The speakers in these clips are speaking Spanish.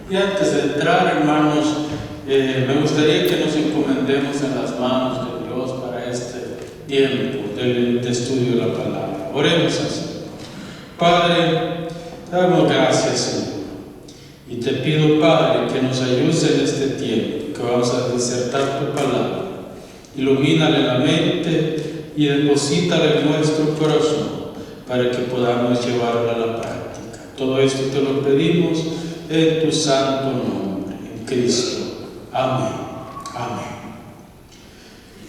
Y antes de entrar, hermanos, me gustaría que nos encomendemos en las manos de Dios para este tiempo de estudio de la palabra. Oremos al Señor. Padre, damos gracias, Señor. Y te pido, Padre, que nos ayudes en este tiempo, que vamos a disertar tu palabra. Ilumínale la mente y deposítale en nuestro corazón para que podamos llevarla a la práctica. Todo esto te lo pedimos en tu santo nombre, en Cristo. Amén. Amén.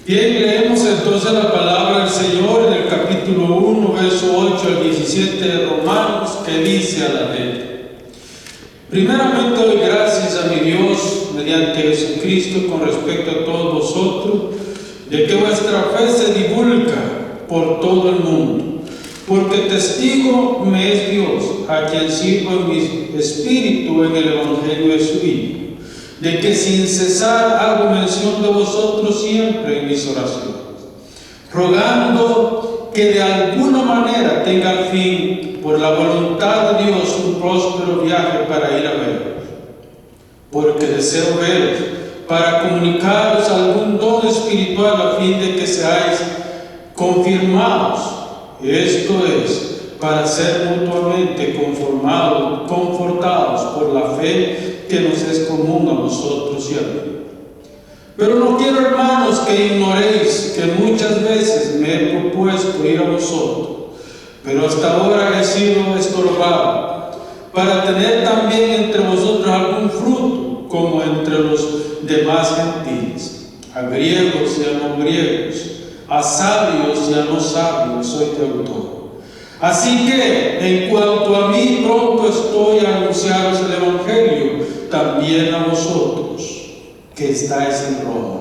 Bien, leemos entonces la palabra del Señor en el capítulo 1, verso 8 al 17 de Romanos, que dice a la letra: primeramente doy gracias a mi Dios mediante Jesucristo con respecto a todos vosotros, de que vuestra fe se divulga por todo el mundo, porque testigo me es Dios, a quien sirvo en mi espíritu en el Evangelio de su Hijo, de que sin cesar hago mención de vosotros siempre en mis oraciones, rogando que de alguna manera tenga al fin, por la voluntad de Dios, un próspero viaje para ir a veros, porque deseo veros, para comunicaros algún don espiritual a fin de que seáis confirmados, esto es, para ser mutuamente confortados por la fe que nos es común a vosotros y a mí. Pero no quiero, hermanos, que ignoréis que muchas veces me he propuesto ir a vosotros, pero hasta ahora he sido estorbado, para tener también entre vosotros algún fruto, como entre los demás gentiles, a griegos y a no griegos, a sabios y a no sabios, soy teutólogo. Así que, en cuanto a mí, pronto estoy a anunciaros el Evangelio, también a vosotros, que estáis en Roma.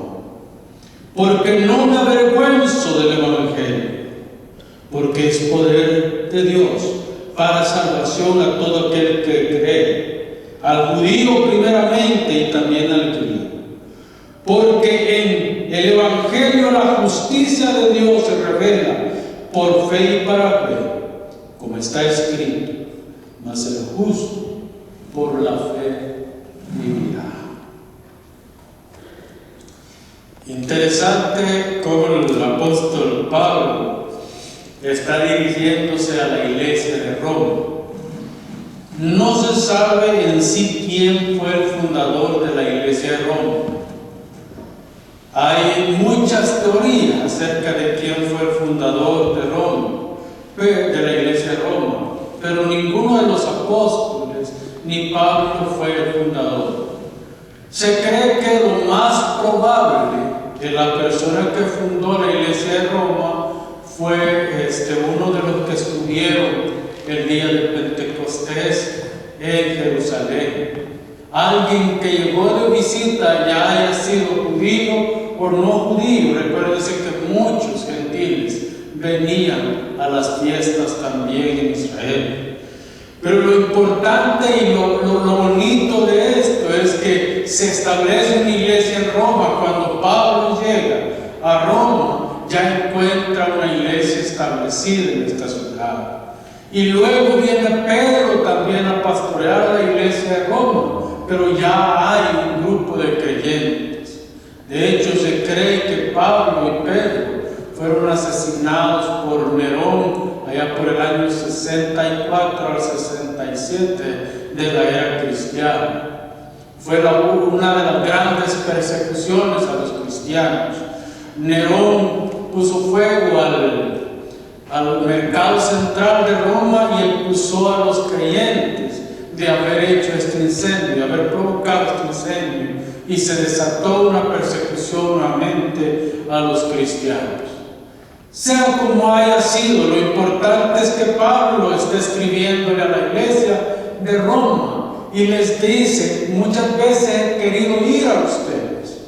Porque no me avergüenzo del Evangelio, porque es poder de Dios para salvación a todo aquel que cree, al judío primeramente y también al griego. Porque en el Evangelio la justicia de Dios se revela por fe y para fe, como está escrito: mas el justo por la fe vivirá. Interesante cómo el apóstol Pablo está dirigiéndose a la iglesia de Roma. No se sabe en sí quién fue el fundador de la iglesia de Roma. Hay muchas teorías acerca de quién fue el fundador de Roma, de la iglesia de Roma, pero ninguno de los apóstoles ni Pablo fue el fundador. Se cree que lo más probable de la persona que fundó la iglesia de Roma fue uno de los que estuvieron el día de Pentecostés en Jerusalén. Alguien que llegó de visita, ya haya sido judío o no judío. Recuérdense que muchos gentiles venían a las fiestas también en Israel. Pero lo importante y lo bonito de esto es que se establece una iglesia en Roma. Cuando Pablo llega a Roma, ya encuentra una iglesia establecida en esta ciudad. Y luego viene Pedro también a pastorear la iglesia de Roma, pero ya hay un grupo de creyentes. De hecho, se cree que Pablo y Pedro fueron asesinados por Nerón allá por el año 64 al 67 de la era cristiana. Fue una de las grandes persecuciones a los cristianos. Nerón puso fuego al mercado central de Roma y acusó a los creyentes de haber hecho este incendio, de haber provocado este incendio, y se desató una persecución nuevamente a los cristianos. Sea como haya sido, lo importante es que Pablo está escribiéndole a la iglesia de Roma y les dice: muchas veces he querido ir a ustedes,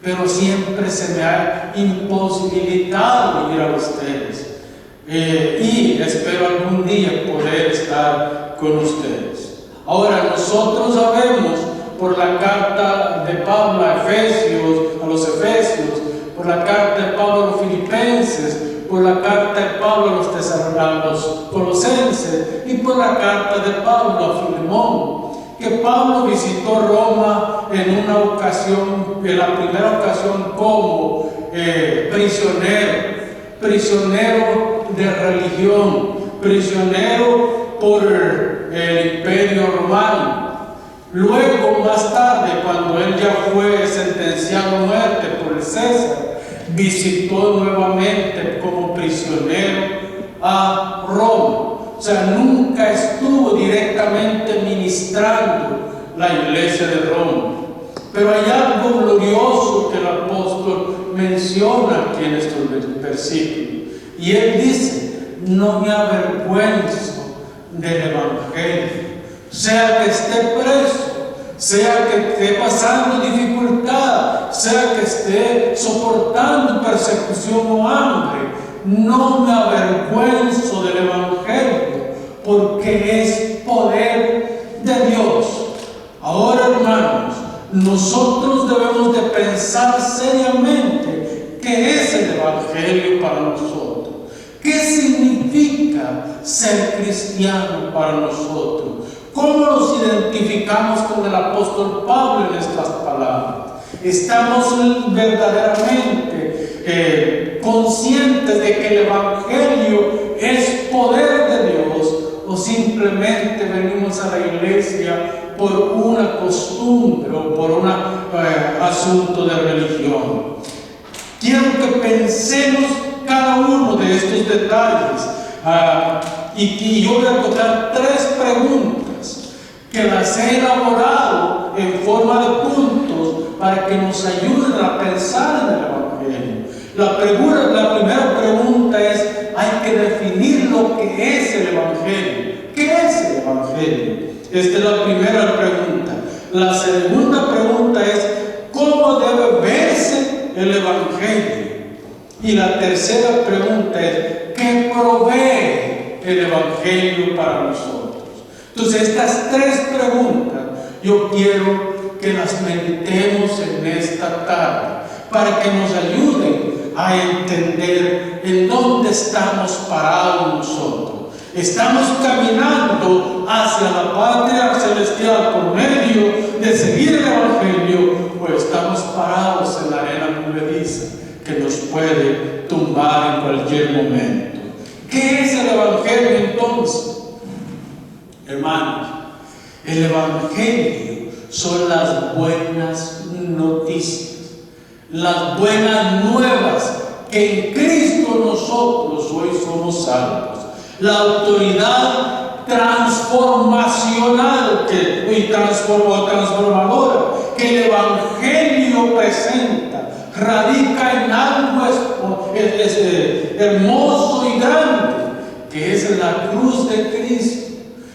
pero siempre se me ha imposibilitado ir a ustedes, y espero algún día poder estar con ustedes. Ahora, nosotros sabemos por la carta de Pablo a los Efesios, por la carta de Pablo a los Filipenses, por la carta de Pablo a los Colosenses y por la carta de Pablo a Filemón, que Pablo visitó Roma en una ocasión, en la primera ocasión como prisionero de religión, prisionero por el Imperio Romano. Luego, más tarde, cuando él ya fue sentenciado a muerte por el César, visitó nuevamente como prisionero a Roma. O sea, nunca estuvo directamente ministrando la iglesia de Roma. Pero hay algo glorioso que el apóstol menciona aquí en estos versículos. Y él dice: no me avergüenzo del Evangelio. Sea que esté preso, sea que esté pasando dificultad, sea que esté soportando persecución o hambre, no me avergüenzo del Evangelio, porque es poder de Dios. Ahora, hermanos, nosotros debemos de pensar seriamente qué es el Evangelio para nosotros. ¿Qué significa ser cristiano para nosotros? ¿Cómo nos identificamos con el apóstol Pablo en estas palabras? ¿Estamos verdaderamente conscientes de que el Evangelio es poder de Dios, o simplemente venimos a la iglesia por una costumbre o por un asunto de religión? Quiero que pensemos cada uno de estos detalles y yo voy a tocar 3 preguntas que las he elaborado en forma de puntos para que nos ayuden a pensar en el Evangelio. La primera pregunta es: hay que definir lo que es el Evangelio. ¿Qué es el Evangelio? Esta es la primera pregunta. La segunda pregunta es: ¿cómo debe verse el Evangelio? Y la tercera pregunta es: ¿qué provee el Evangelio para nosotros? Entonces, estas 3 preguntas yo quiero que las meditemos en esta tarde, para que nos ayuden a entender en dónde estamos parados nosotros. ¿Estamos caminando hacia la patria celestial por medio de seguir el Evangelio, o estamos parados en la arena movediza que nos puede tumbar en cualquier momento? ¿Qué es el Evangelio entonces? Hermanos, el Evangelio son las buenas noticias, las buenas nuevas que en Cristo nosotros hoy somos salvos. La autoridad transformacional y transformadora que el Evangelio presenta radica en algo hermoso y grande, que es la cruz de Cristo.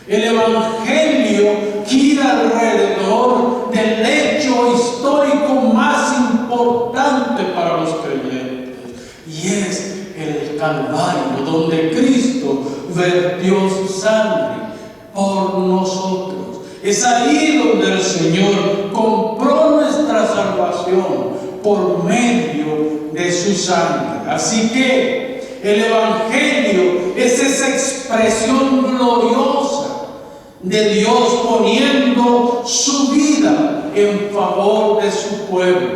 El Evangelio gira alrededor del hecho histórico más importante para los creyentes, y es el Calvario, donde Cristo vertió su sangre por nosotros. Es ahí donde el Señor compró nuestra salvación por medio de su sangre. Así que el Evangelio es esa expresión gloriosa de Dios poniendo su vida en favor de su pueblo.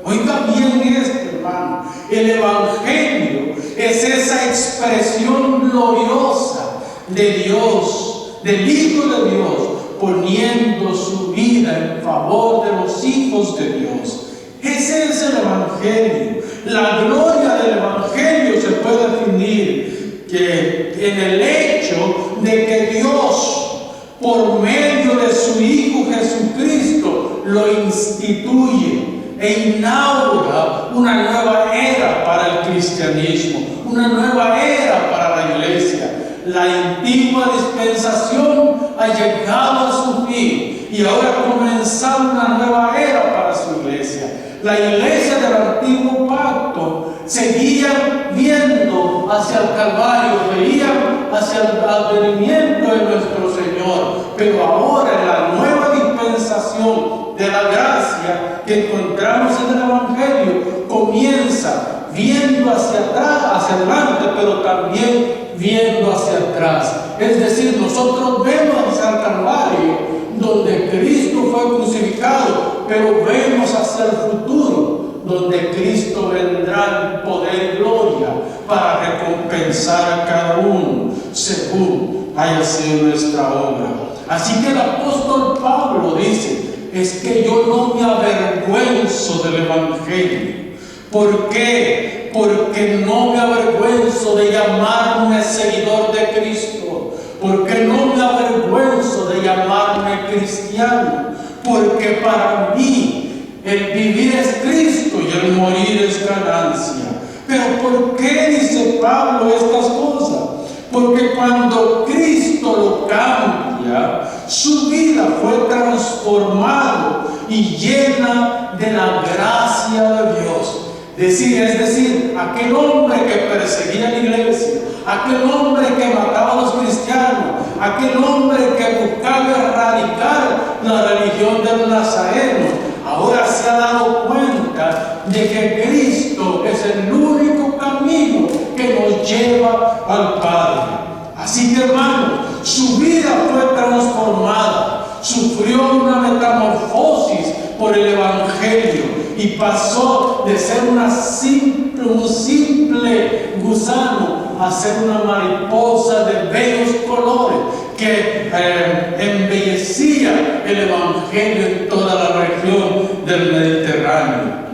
Oiga bien esto, hermano. El Evangelio es esa expresión gloriosa de Dios, del Hijo de Dios, poniendo su vida en favor de los hijos de Dios. Ese es el Evangelio. La gloria del Evangelio se puede definir en el hecho de que Dios, por medio de su Hijo Jesucristo, lo instituye e inaugura una nueva era para el cristianismo, una nueva era para la iglesia. La antigua dispensación ha llegado a su fin y ahora comienza una nueva era para su iglesia. La iglesia del antiguo pacto seguía viendo hacia el Calvario, veía hacia el advenimiento de nuestro Señor, pero ahora en la nueva dispensación de la gracia que encontramos en el Evangelio, comienza viendo hacia atrás, hacia adelante, pero también viendo hacia atrás. Es decir, nosotros vemos hacia el Calvario donde Cristo fue crucificado, pero vemos hacia el futuro, donde Cristo vendrá en poder y gloria para recompensar a cada uno según haya sido nuestra obra. Así que el apóstol Pablo dice, es que yo no me avergüenzo del Evangelio. ¿Por qué? Porque no me avergüenzo de llamarme seguidor de Cristo. Porque no me avergüenzo de llamarme cristiano. Porque para mí el vivir es Cristo y el morir es ganancia. Pero ¿por qué dice Pablo estas cosas? Porque cuando Cristo lo cambia, su vida fue transformada y llena de la gracia de Dios. Es decir, aquel hombre que perseguía la iglesia, aquel hombre que mataba a los cristianos, aquel hombre que buscaba erradicar la religión del Nazareno, ahora se ha dado cuenta de que Cristo es el único camino que nos lleva al Padre. Así que, hermanos, su vida fue transformada, sufrió una metamorfosis por el Evangelio y pasó de ser un simple gusano a ser una mariposa de bellos colores que embellecía el Evangelio en toda la región del Mediterráneo.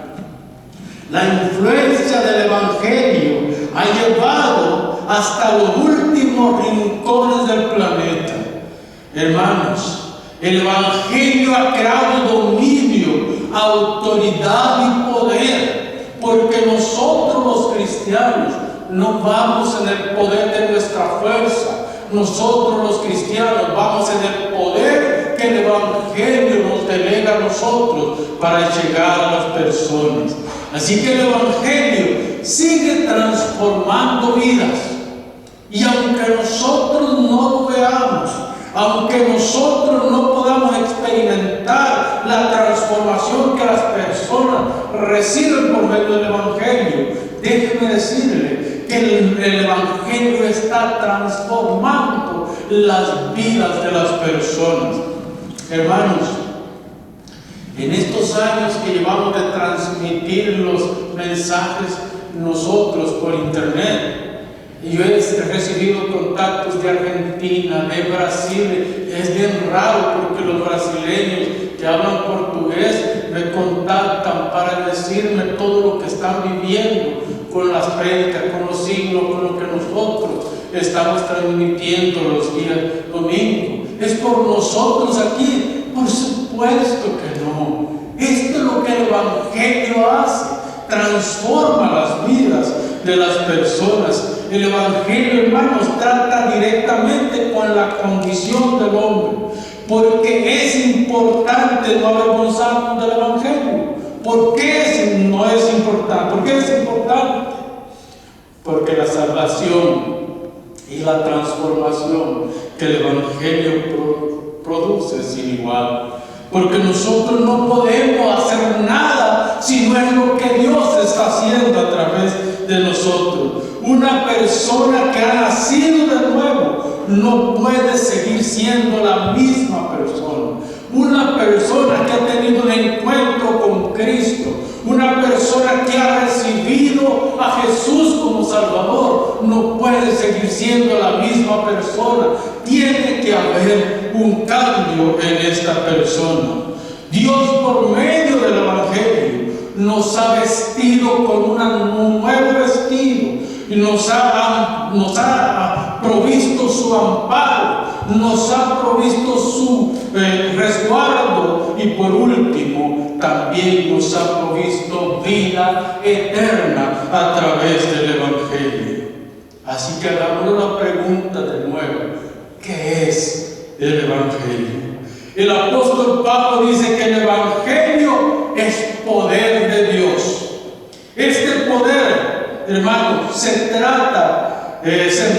La influencia del Evangelio ha llevado hasta los últimos rincones del planeta. Hermanos, el Evangelio ha creado dominio, autoridad y poder, porque nosotros los cristianos no vamos en el poder de nuestra fuerza. Nosotros los cristianos vamos en el poder que el Evangelio nos delega a nosotros para llegar a las personas. Así que el Evangelio sigue transformando vidas. Y aunque nosotros no lo veamos, aunque nosotros no podamos experimentar la transformación que las personas reciben por medio del Evangelio, déjeme decirle que el Evangelio está transformando las vidas de las personas. Hermanos, en estos años que llevamos de transmitir los mensajes nosotros por internet, yo he recibido contactos de Argentina, de Brasil. Es bien raro porque los brasileños que hablan portugués me contactan para decirme todo lo que están viviendo con las prédicas, con los signos, con lo que nosotros estamos transmitiendo los días domingos. ¿Es por nosotros aquí? Por supuesto que no. Esto es lo que el Evangelio hace, transforma las vidas de las personas. El Evangelio, hermanos, trata directamente con la condición del hombre, porque es importante no avergonzarnos del Evangelio. ¿Por qué no es importante? ¿Por qué es importante? Porque la salvación y la transformación que el Evangelio produce es sin igual. Porque nosotros no podemos hacer nada si no es lo que Dios está haciendo a través de nosotros. Una persona que ha nacido de nuevo no puede seguir siendo la misma persona. Una persona que ha tenido un encuentro con Cristo, una persona que ha recibido a Jesús como Salvador, no puede seguir siendo la misma persona. Tiene que haber un cambio en esta persona. Dios, por medio del Evangelio, nos ha vestido con un nuevo vestido y nos ha provisto su amparo, nos ha provisto su resguardo y por último también nos ha provisto vida eterna a través del Evangelio. Así que hagamos la pregunta de nuevo: ¿qué es el Evangelio? El apóstol Pablo dice que el Evangelio es poder de Dios. Este poder, hermanos, se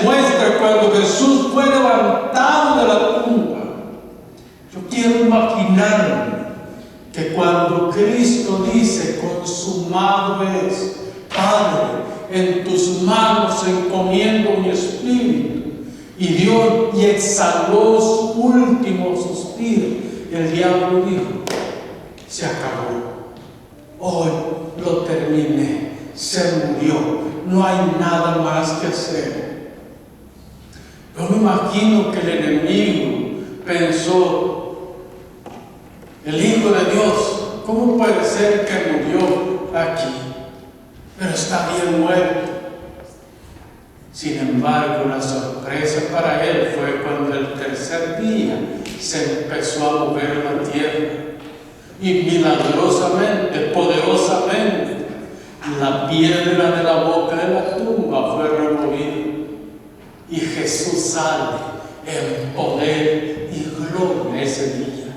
muestra cuando Jesús fue levantado de la tumba. Yo quiero imaginarme que cuando Cristo dice: consumado es, Padre, en tus manos encomiendo mi espíritu, y dio y exhaló su último suspiro, el diablo dijo: se acabó, hoy lo terminé, se murió, no hay nada más que hacer. Yo me imagino que el enemigo pensó: el Hijo de Dios, ¿cómo puede ser que murió aquí? Pero está bien muerto. Sin embargo, la sorpresa para él fue cuando el tercer día se empezó a mover la tierra y milagrosamente, poderosamente, la piedra de la boca de la tumba fue removida y Jesús sale en poder y gloria ese día,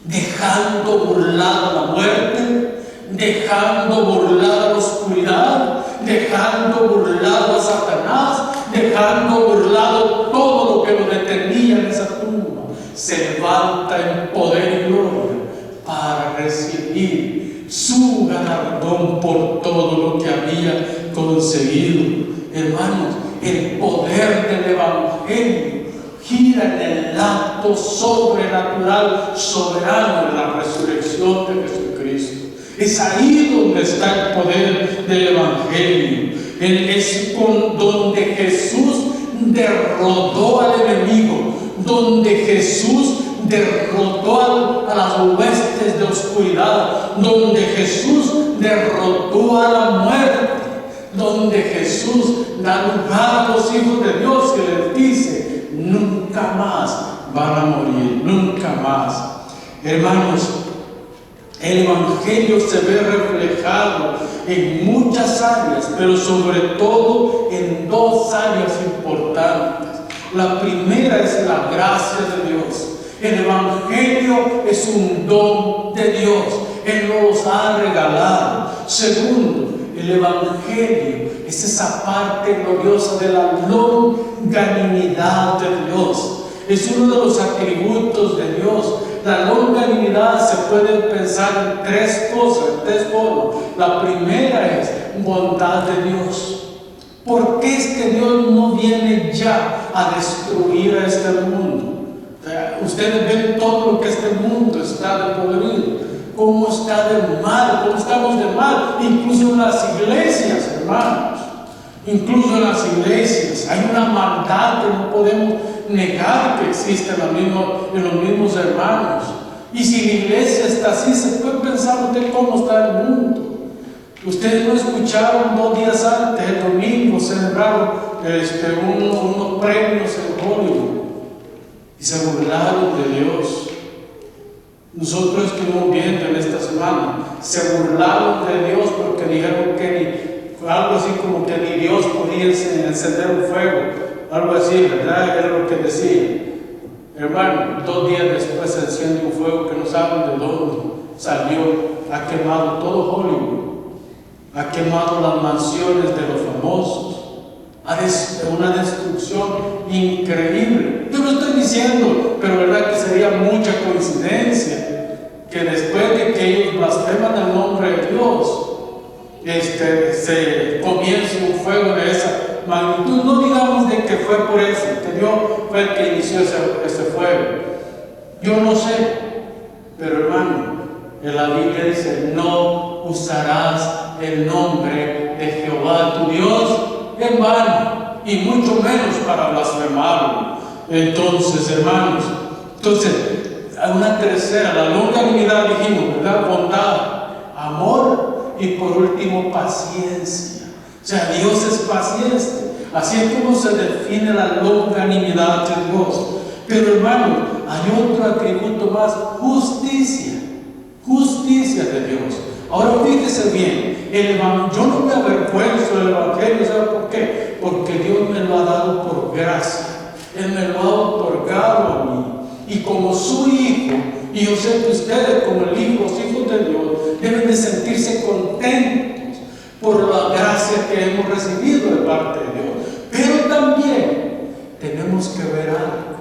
dejando burlada la muerte, dejando burlada la oscuridad, dejando burlado a Satanás, dejando burlado todo lo que lo detenía en esa tumba. Se levanta en poder y gloria para recibir su galardón por todo lo que había conseguido. Hermanos, el poder del Evangelio gira en el acto sobrenatural, soberano de la resurrección de Jesucristo. Es ahí donde está el poder del Evangelio. Es donde Jesús derrotó al enemigo, donde Jesús derrotó a las huestes de oscuridad, donde Jesús derrotó a la muerte, donde Jesús da lugar a los hijos de Dios y les dice: nunca más van a morir, nunca más. Hermanos, el Evangelio se ve reflejado en muchas áreas, pero sobre todo en dos áreas importantes. La primera es la gracia de Dios. El Evangelio es un don de Dios. Él nos los ha regalado. Segundo, el Evangelio es esa parte gloriosa de la longanimidad de Dios. Es uno de los atributos de Dios. La longanimidad se puede pensar en tres cosas, en tres formas. La primera es bondad de Dios. ¿Por qué es que Dios no viene ya a destruir a este mundo? Ustedes ven todo lo que este mundo está de podrido, cómo está de mal, cómo estamos de mal, incluso en las iglesias, hermanos. Incluso en las iglesias hay una maldad que no podemos negar que existe en los mismos hermanos. Y si la iglesia está así, se puede pensar usted cómo está el mundo. Ustedes no escucharon 2 días antes, el domingo, celebraron unos premios en Hollywood y se burlaron de Dios. Nosotros estuvimos viendo en esta semana, se burlaron de Dios porque dijeron que algo así como que ni Dios podía encender un fuego, algo así, ¿verdad? Era lo que decía. Hermano, 2 días después se enciende un fuego que no saben de dónde salió, ha quemado todo Hollywood, ha quemado las mansiones de los famosos, una destrucción increíble. Yo no estoy diciendo, pero verdad que sería mucha coincidencia que después de que ellos blasfeman el nombre de Dios, se comience un fuego de esa magnitud. No digamos de que fue por eso, que Dios fue el que inició ese fuego. Yo no sé, pero hermano, en la Biblia dice: no usarás el nombre de Jehová tu Dios en vano, y mucho menos para blasfemarlo. Entonces, hermanos, una tercera, la longanimidad, dijimos, ¿verdad? Bondad, amor y por último paciencia. O sea, Dios es paciente. Así es como se define la longanimidad de Dios. Pero hermano, hay otro atributo más: justicia. Justicia de Dios. Ahora fíjese bien, yo no me avergüenzo del Evangelio. ¿Sabe por qué? Porque Dios me lo ha dado por gracia. Él me lo ha otorgado a mí. Y como su hijo, y yo sé que ustedes como los hijos de Dios deben de sentirse contentos por la gracia que hemos recibido de parte de Dios. Pero también tenemos que ver algo.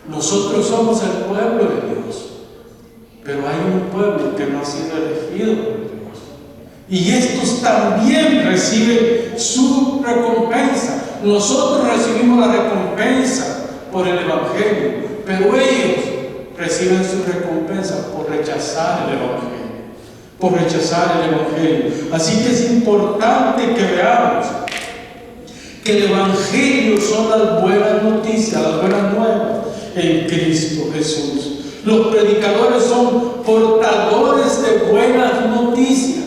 Nosotros somos el pueblo de Dios, pero hay un pueblo que no ha sido elegido por Dios. Y estos también reciben su recompensa. Nosotros recibimos la recompensa por el Evangelio, pero ellos reciben su recompensa por rechazar el Evangelio. Por rechazar el Evangelio. Así que es importante que veamos que el Evangelio son las buenas noticias, las buenas nuevas en Cristo Jesús. Los predicadores son portadores de buenas noticias.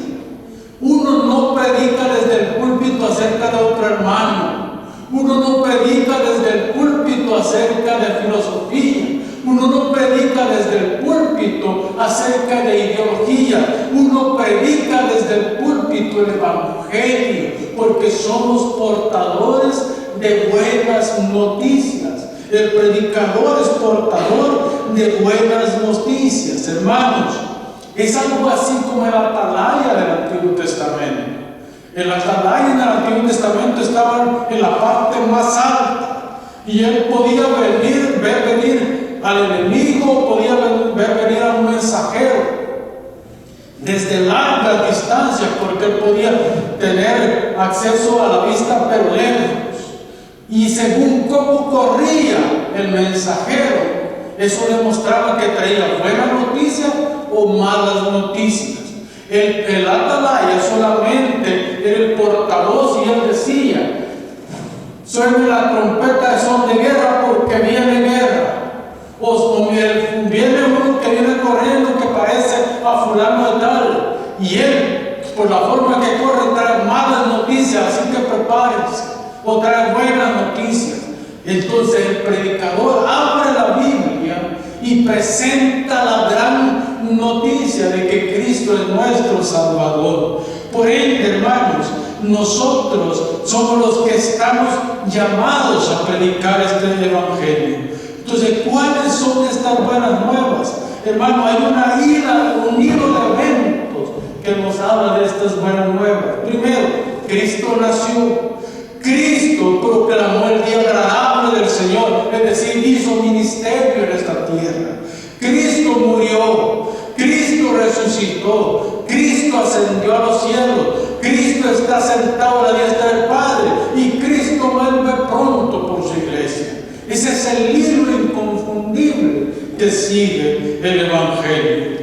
Uno no predica desde el púlpito acerca de otro hermano. Uno no predica desde el púlpito acerca de filosofía. Uno no predica desde el púlpito acerca de ideología. Uno predica desde el púlpito el Evangelio, porque somos portadores de buenas noticias. El predicador es portador de buenas noticias, hermanos. Es algo así como el atalaya del Antiguo Testamento. El atalaya en el Antiguo Testamento estaba en la parte más alta y él podía ver venir al enemigo, podía ver venir a un mensajero desde larga distancia, porque él podía tener acceso a la vista pero lejos. Y según cómo corría el mensajero, eso demostraba que traía buenas noticias o malas noticias. El atalaya solamente era el portavoz y él decía: suene la trompeta de son de guerra porque viene guerra. O viene uno que viene corriendo que parece a fulano de tal, y él, por la forma que corre, trae malas noticias, así que prepárense. O trae buenas noticias. Entonces el predicador abre la Biblia y presenta la gran noticia de que Cristo es nuestro Salvador. Por ende, hermanos, nosotros somos los que estamos llamados a predicar este Evangelio. Entonces, ¿cuáles son estas buenas nuevas? Hermano, hay un hilo de eventos que nos habla de estas buenas nuevas. Primero, Cristo nació. Cristo proclamó el día agradable del Señor, es decir, hizo ministerio en esta tierra. Cristo murió, Cristo resucitó, Cristo ascendió a los cielos, Cristo está sentado a la diestra del Padre y Cristo vuelve pronto por su iglesia. Ese es el hilo inconfundible que sigue el Evangelio.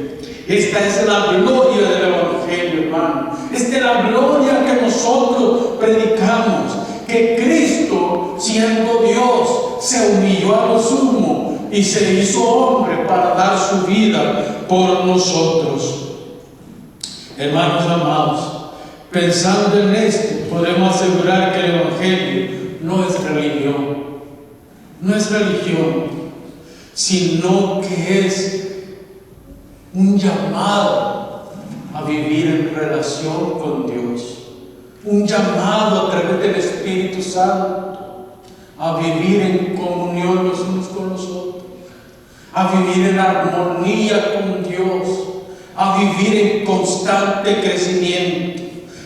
Esta es la gloria del Evangelio, hermano. Esta es la gloria que nosotros predicamos. Que Cristo, siendo Dios, se humilló a lo sumo y se hizo hombre para dar su vida por nosotros. Hermanos amados, pensando en esto, podemos asegurar que el Evangelio no es religión. No es religión, sino que es un llamado a vivir en relación con Dios. Un llamado a través del Espíritu Santo a vivir en comunión los unos con los otros, a vivir en armonía con Dios, a vivir en constante crecimiento.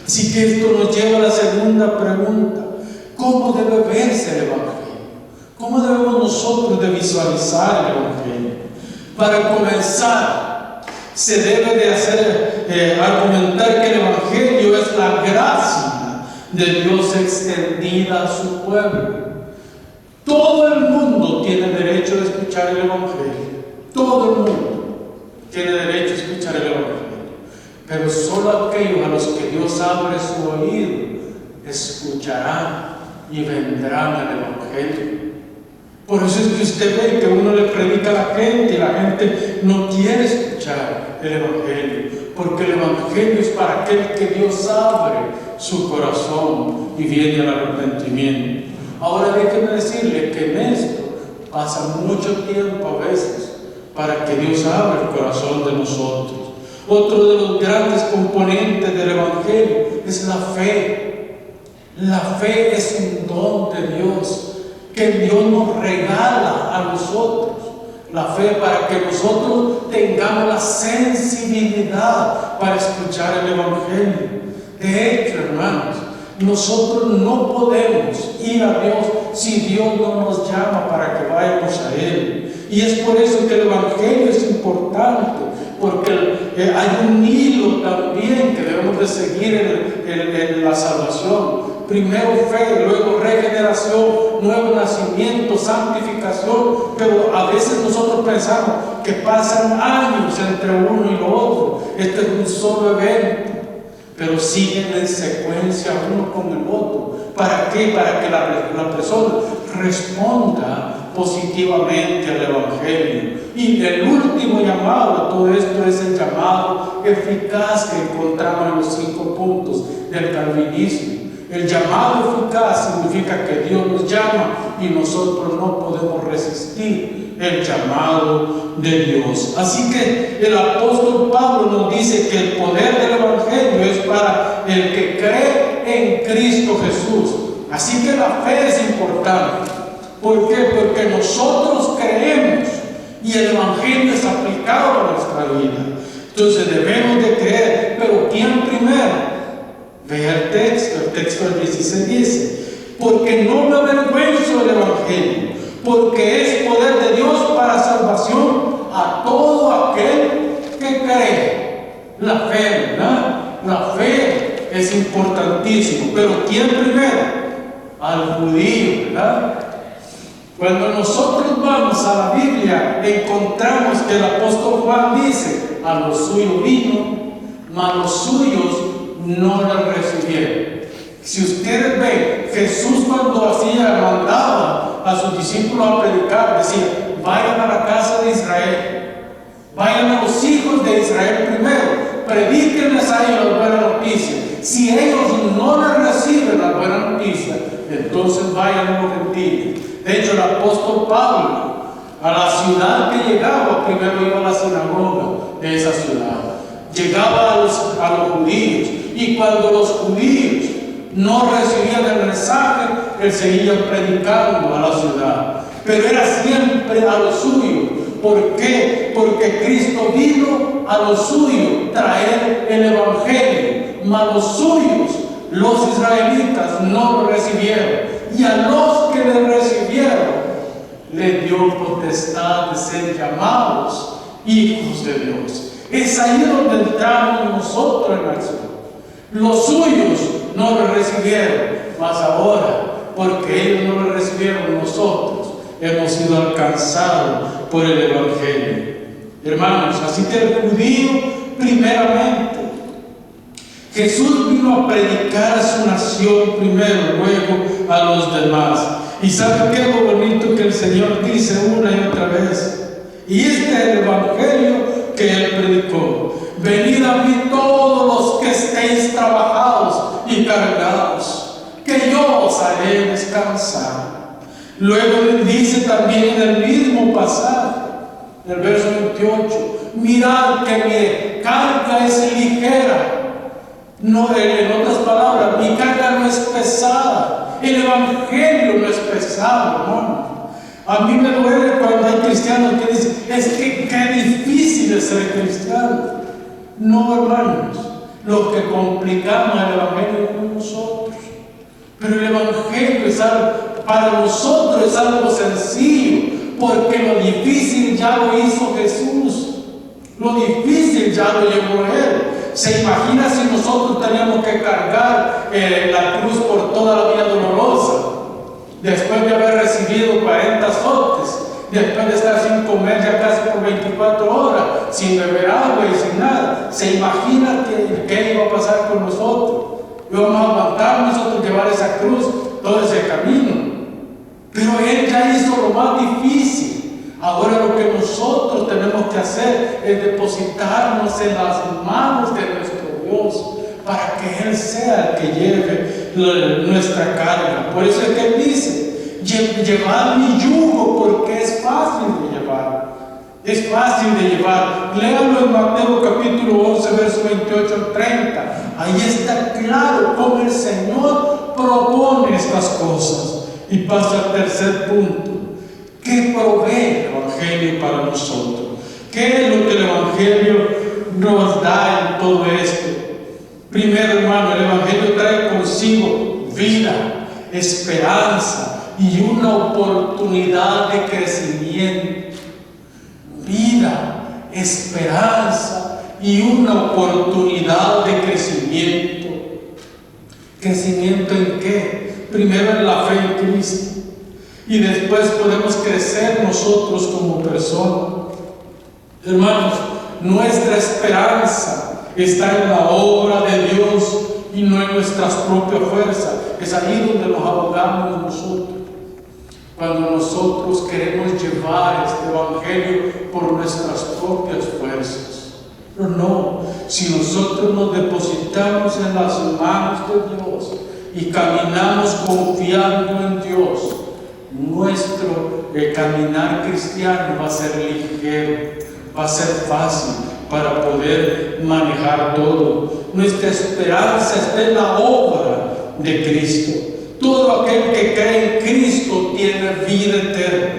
Así que esto nos lleva a la segunda pregunta: ¿cómo debe verse el Evangelio? ¿Cómo debemos nosotros de visualizar el Evangelio? Para comenzar, se debe de argumentar que el Evangelio es la gracia de Dios extendida a su pueblo. Todo el mundo tiene derecho a escuchar el Evangelio. Todo el mundo tiene derecho a escuchar el Evangelio. Pero solo aquellos a los que Dios abre su oído escucharán y vendrán al Evangelio. Por eso es que usted ve que uno le predica a la gente y la gente no quiere escuchar el Evangelio, porque el Evangelio es para aquel que Dios abre su corazón y viene al arrepentimiento. Ahora déjeme decirle que en esto pasa mucho tiempo a veces para que Dios abra el corazón de nosotros. Otro de los grandes componentes del Evangelio es la fe. La fe es un don de Dios que Dios nos regala a nosotros. La fe para que nosotros tengamos la sensibilidad para escuchar el Evangelio. De hecho, hermanos, nosotros no podemos ir a Dios si Dios no nos llama para que vayamos a Él. Y es por eso que el Evangelio es importante, porque hay un hilo también que debemos de seguir en la salvación. Primero fe, luego regeneración, nuevo nacimiento, santificación. Pero a veces nosotros pensamos que pasan años entre uno y lo otro. Este es un solo evento, pero siguen en secuencia uno con el otro. ¿Para qué? Para que la persona responda positivamente al Evangelio. Y el último llamado a todo esto es el llamado eficaz que encontramos en los 5 puntos del calvinismo. El llamado eficaz significa que Dios nos llama y nosotros no podemos resistir el llamado de Dios. Así que el apóstol Pablo nos dice que el poder del Evangelio es para el que cree en Cristo Jesús. Así que la fe es importante. ¿Por qué? Porque nosotros creemos y el Evangelio es aplicado a nuestra vida. Entonces debemos de creer, pero ¿quién primero? Vea el texto del 16 dice: porque no me avergüenzo del Evangelio, porque es poder de Dios para salvación a todo aquel que cree. La fe, ¿verdad? La fe es importantísimo, pero ¿quién primero? Al judío, ¿verdad? Cuando nosotros vamos a la Biblia, encontramos que el apóstol Juan dice: a los suyos vino, mas los suyos no le recibieron. Si ustedes ven, Jesús cuando mandaba a sus discípulos a predicar, decía: vayan a la casa de Israel, vayan a los hijos de Israel primero, predíquenles a ellos la buena noticia. Si ellos no les reciben la buena noticia, entonces vayan a los gentiles. De hecho, el apóstol Pablo, a la ciudad que llegaba, primero iba a la sinagoga de esa ciudad, llegaba a los judíos, y cuando los judíos no recibían el mensaje, él seguía predicando a la ciudad, pero era siempre a los suyos. ¿Por qué? Porque Cristo vino a los suyos traer el Evangelio, mas los suyos, los israelitas, no lo recibieron, y a los que le recibieron les dio potestad de ser llamados hijos de Dios. Es ahí donde entramos nosotros en acción. Los suyos no lo recibieron, mas ahora, porque ellos no lo recibieron, nosotros hemos sido alcanzados por el Evangelio. Hermanos, así que el judío, primeramente, Jesús vino a predicar a su nación primero, luego a los demás. ¿Y sabe qué es lo bonito que el Señor dice una y otra vez? Y este es el Evangelio que Él predicó: venid a mí todos los que estéis trabajados y cargados, que yo os haré descansar. Luego dice también en el mismo pasaje, en el verso 28, mirad que mi carga es ligera. No, en otras palabras, mi carga no es pesada. El Evangelio no es pesado, hermano. A mí me duele cuando hay cristianos que dicen: es que qué difícil es ser cristiano. No, hermanos, lo que complicamos el Evangelio somos nosotros. Pero el Evangelio es algo, para nosotros es algo sencillo, porque lo difícil ya lo hizo Jesús. Lo difícil ya lo llevó Él. ¿Se imagina si nosotros teníamos que cargar la cruz por toda la vida dolorosa? Después de haber recibido 40 azotes, después de estar sin comer ya casi por 24 horas, sin beber agua y sin nada. ¿Se imagina qué iba a pasar con nosotros? Íbamos a aguantar nosotros llevar esa cruz todo ese camino. Pero Él ya hizo lo más difícil. Ahora lo que nosotros tenemos que hacer es depositarnos en las manos de nuestro Dios, para que Él sea el que lleve nuestra carga. Por eso es que Él dice: llevad mi yugo, porque es fácil de llevar. Es fácil de llevar. Léanlo en Mateo capítulo 11, verso 28 al 30. Ahí está claro cómo el Señor propone estas cosas. Y pasa al tercer punto. ¿Qué provee el Evangelio para nosotros? ¿Qué es lo que el Evangelio nos da en todo esto? Primero, hermano, el Evangelio trae consigo vida, esperanza y una oportunidad de crecimiento. Vida, esperanza y una oportunidad de crecimiento. ¿Crecimiento en qué? Primero en la fe en Cristo. Y después podemos crecer nosotros como personas. Hermanos, nuestra esperanza está en la obra de Dios y no en nuestras propias fuerzas. Es ahí donde nos ahogamos nosotros. Cuando nosotros queremos llevar este evangelio por nuestras propias fuerzas. Pero no, si nosotros nos depositamos en las manos de Dios y caminamos confiando en Dios, nuestro caminar cristiano va a ser ligero, va a ser fácil para poder manejar todo. Nuestra esperanza está en la obra de Cristo. Todo aquel que cree en Cristo tiene vida eterna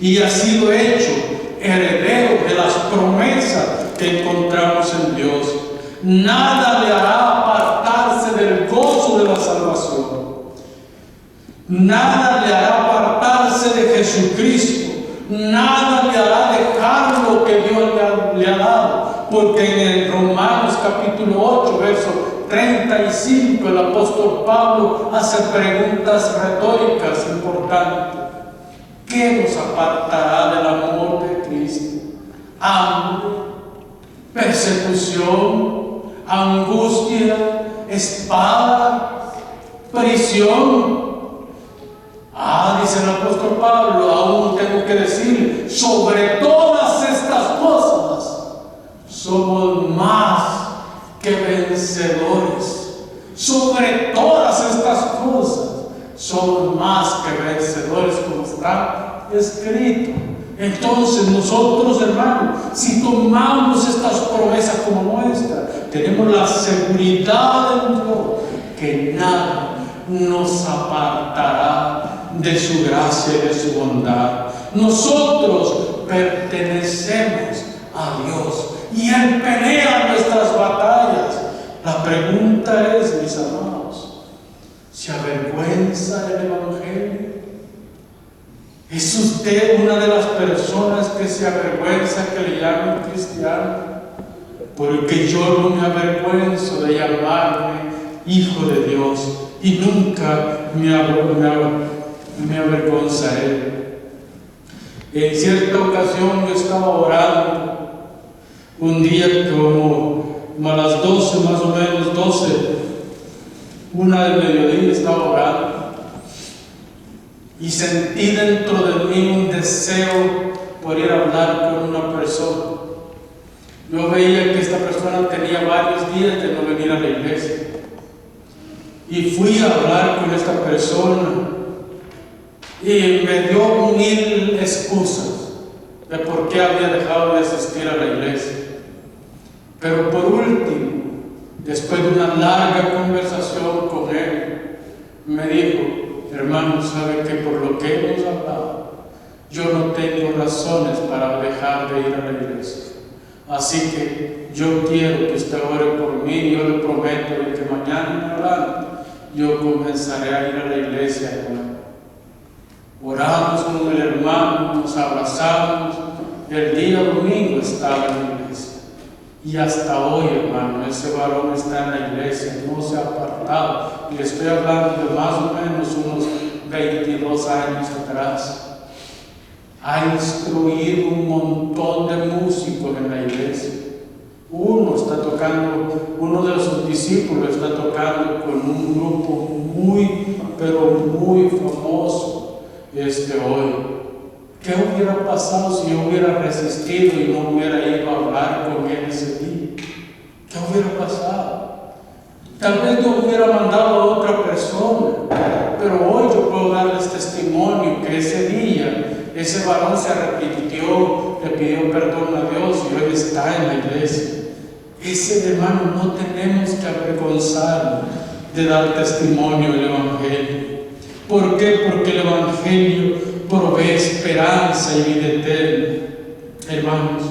y ha sido hecho heredero de las promesas que encontramos en Dios. Nada le hará apartarse del gozo de la salvación. Nada le hará apartarse de Jesucristo. Nada le hará dejar lo que Dios le ha dado. Porque en Romanos capítulo 8, verso 35, el apóstol Pablo hace preguntas retóricas importantes. ¿Qué nos apartará del amor de Cristo? Hambre, persecución, angustia, espada, prisión. Dice el apóstol Pablo, aún tengo que decir, sobre todas estas cosas somos más que vencedores. Sobre todas estas cosas somos más que vencedores, como está escrito. Entonces nosotros, hermanos, si tomamos estas promesas como nuestras, tenemos la seguridad en Dios que nada nos apartará de su gracia y de su bondad. Nosotros pertenecemos a Dios y Él pelea nuestras batallas. La pregunta es, mis amados, ¿se avergüenza del Evangelio? ¿Es usted una de las personas que se avergüenza que le llamen cristiano? Porque yo no me avergüenzo de llamarme hijo de Dios y nunca me avergonzaré. En cierta ocasión yo estaba orando, un día como a las 12, más o menos 12, una del mediodía, estaba orando y sentí dentro de mí un deseo por ir a hablar con una persona. Yo veía que esta persona tenía varios días de no venir a la iglesia y fui a hablar con esta persona y me dio 1000 excusas de por qué había dejado de asistir a la iglesia. Pero por último, después de una larga conversación con él, me dijo: hermano, sabe que por lo que hemos hablado, yo no tengo razones para dejar de ir a la iglesia. Así que yo quiero que usted ore por mí y yo le prometo que mañana en adelante yo comenzaré a ir a la iglesia de nuevo. Oramos con el hermano, nos abrazamos. El día domingo estaba en la iglesia. Y hasta hoy, hermano, ese varón está en la iglesia, no se ha apartado. Y le estoy hablando de más o menos unos 22 años atrás. Ha instruido un montón de músicos en la iglesia. Uno de sus discípulos está tocando con un grupo muy, pero muy famoso hoy. ¿Qué hubiera pasado si yo hubiera resistido y no hubiera ido a hablar con él ese día? ¿Qué hubiera pasado? Tal vez yo hubiera mandado a otra persona, pero hoy yo puedo darles testimonio que ese día ese varón se arrepintió, le pidió perdón a Dios y hoy está en la iglesia. Ese hermano, no tenemos que avergonzarnos de dar testimonio del Evangelio. ¿Por qué? Porque el Evangelio provee esperanza y vida eterna. Hermanos,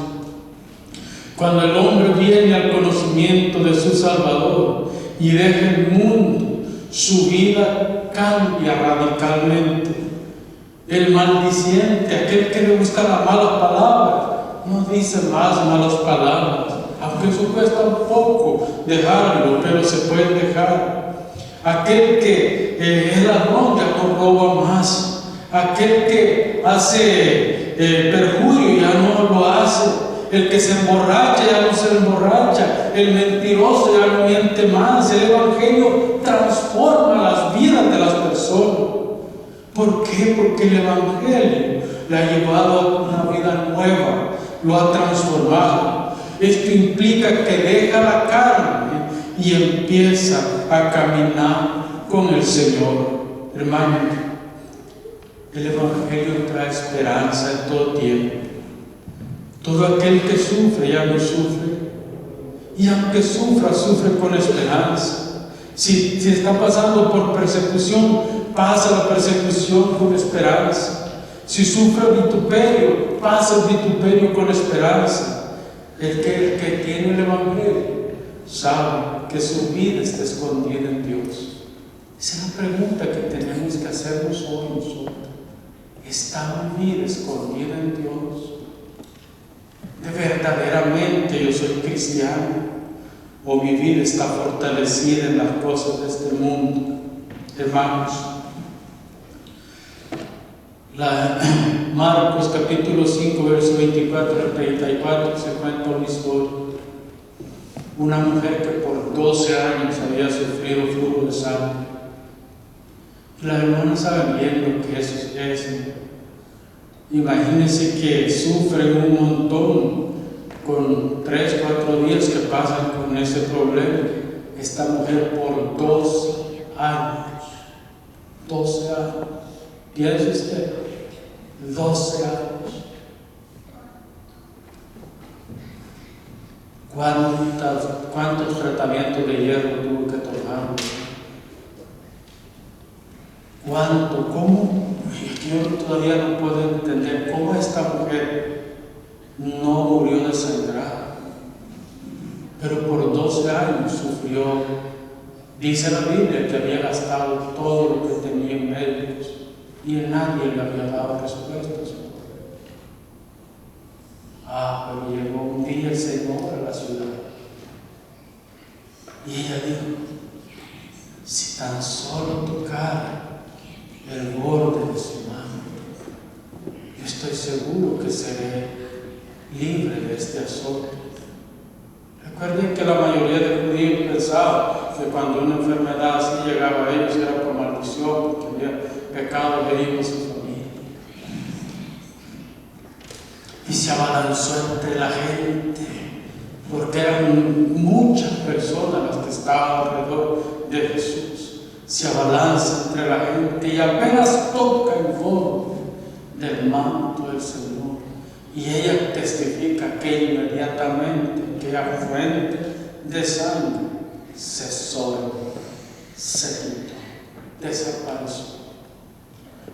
cuando el hombre viene al conocimiento de su Salvador y deja el mundo, su vida cambia radicalmente. El maldiciente, aquel que le gusta la mala palabra, no dice más malas palabras, aunque eso cuesta un poco dejarlo, pero se puede dejar. aquel que es ladrón ya no roba más, aquel que hace perjurio ya no lo hace, el que se emborracha ya no se emborracha, el mentiroso ya no miente más. El Evangelio transforma las vidas de las personas. ¿Por qué? Porque el Evangelio le ha llevado a una vida nueva, lo ha transformado. Esto implica que deja la carne y empieza a caminar con el Señor. Hermano, el Evangelio trae esperanza en todo tiempo. Todo aquel que sufre ya no sufre, y aunque sufra, sufre con esperanza. Si está pasando por persecución, pasa la persecución con esperanza. Si sufre vituperio, pasa el vituperio con esperanza. El que tiene el Evangelio sabe que su vida está escondida en Dios. Esa es la pregunta que tenemos que hacernos hoy nosotros. ¿Está mi vida escondida en Dios? ¿De verdaderamente yo soy cristiano? ¿O mi vida está fortalecida en las cosas de este mundo? Hermanos, Marcos capítulo 5, verso 24 al 34 se cuenta una historia. Una mujer que por 12 años había sufrido flujo de sangre. Las hermanas saben bien lo que eso es. Imagínense que sufren un montón con 3, 4 días que pasan con ese problema. Esta mujer por 12 años. 12 años. Piense usted, 12 años. ¿Cuántos tratamientos de hierro tuvo que tomar? ¿Cuánto? ¿Cómo? Yo todavía no puedo entender cómo esta mujer no murió desangrada, pero por 12 años sufrió. Dice la Biblia que había gastado todo lo que tenía en médicos y nadie le había dado respuestas. Pero llegó un día el Señor a la ciudad y ella dijo: si tan solo tocara el borde de su mano, yo estoy seguro que seré libre de este azote. Recuerden que la mayoría de judíos pensaban que cuando una enfermedad así llegaba a ellos era por maldición, porque había pecado de ellos en su familia. Y se abalanzó entre la gente, porque eran muchas personas las que estaban alrededor de Jesús. Se abalanza entre la gente y apenas toca el borde del manto del Señor. Y ella testifica que inmediatamente aquella fuente de sangre cesó, se quitó, desapareció.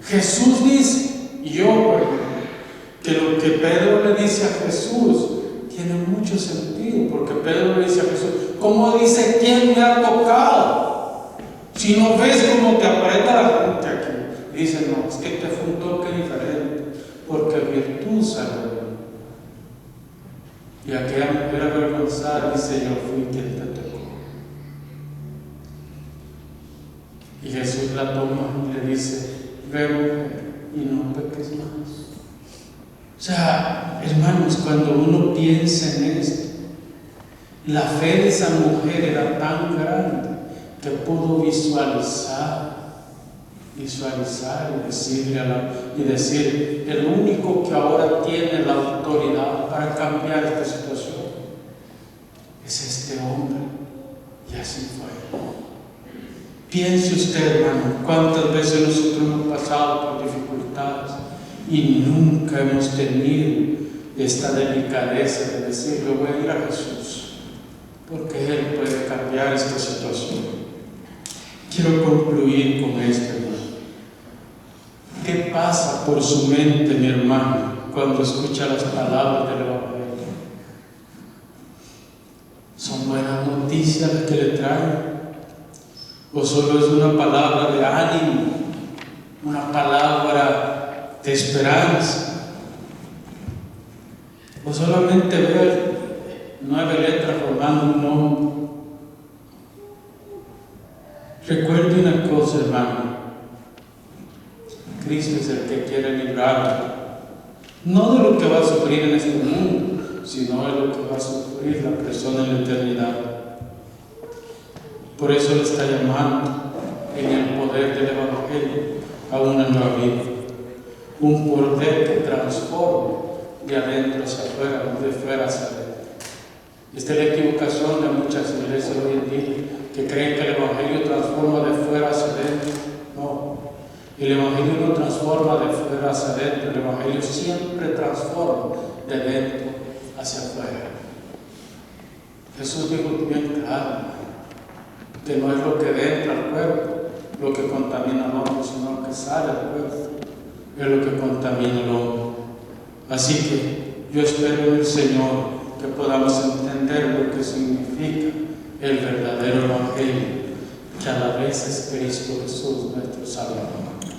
Jesús dice, que lo que Pedro le dice a Jesús tiene mucho sentido, porque Pedro le dice a Jesús: ¿cómo dice quién me ha tocado? Si no ves cómo te aprieta la gente aquí. Dice: no, es que te fue un toque diferente, porque virtud salió. Y aquella mujer avergonzada dice: yo fui quien te tocó. Y Jesús la toma y le dice: ve, mujer, y no peques más. O sea, hermanos, cuando uno piensa en esto, la fe de esa mujer era tan grande que pudo visualizar y decir: el único que ahora tiene la autoridad para cambiar esta situación es este hombre. Y así fue. Piense usted, hermano, cuántas veces nosotros hemos pasado por dificultades y nunca hemos tenido esta delicadeza de decir: yo voy a ir a Jesús, porque Él puede cambiar esta situación. Quiero concluir con esto, hermano. ¿Qué pasa por su mente, mi hermano, cuando escucha las palabras del Evangelio? ¿Son buenas noticias las que le traen? ¿O solo es una palabra de ánimo, una palabra de esperanza? ¿O solamente ver 9 letras formando un nombre? Recuerde cosa, hermano. Cristo es el que quiere librarlo, no de lo que va a sufrir en este mundo, sino de lo que va a sufrir la persona en la eternidad. Por eso Él está llamando en el poder del Evangelio a una nueva vida. Un poder que transforme de adentro hacia afuera, no de fuera hacia adentro. Esta es la equivocación de muchas iglesias hoy en día, que creen que el Evangelio transforma de fuera hacia adentro. No, el Evangelio no transforma de fuera hacia adentro, el Evangelio siempre transforma de dentro hacia afuera. Jesús dijo bien claro, que no es lo que entra al cuerpo lo que contamina al hombre, sino lo que sale del cuerpo es lo que contamina al hombre. Así que yo espero en el Señor que podamos entender lo que significa el verdadero Evangelio, que a la vez es Cristo Jesús, nuestro Salvador.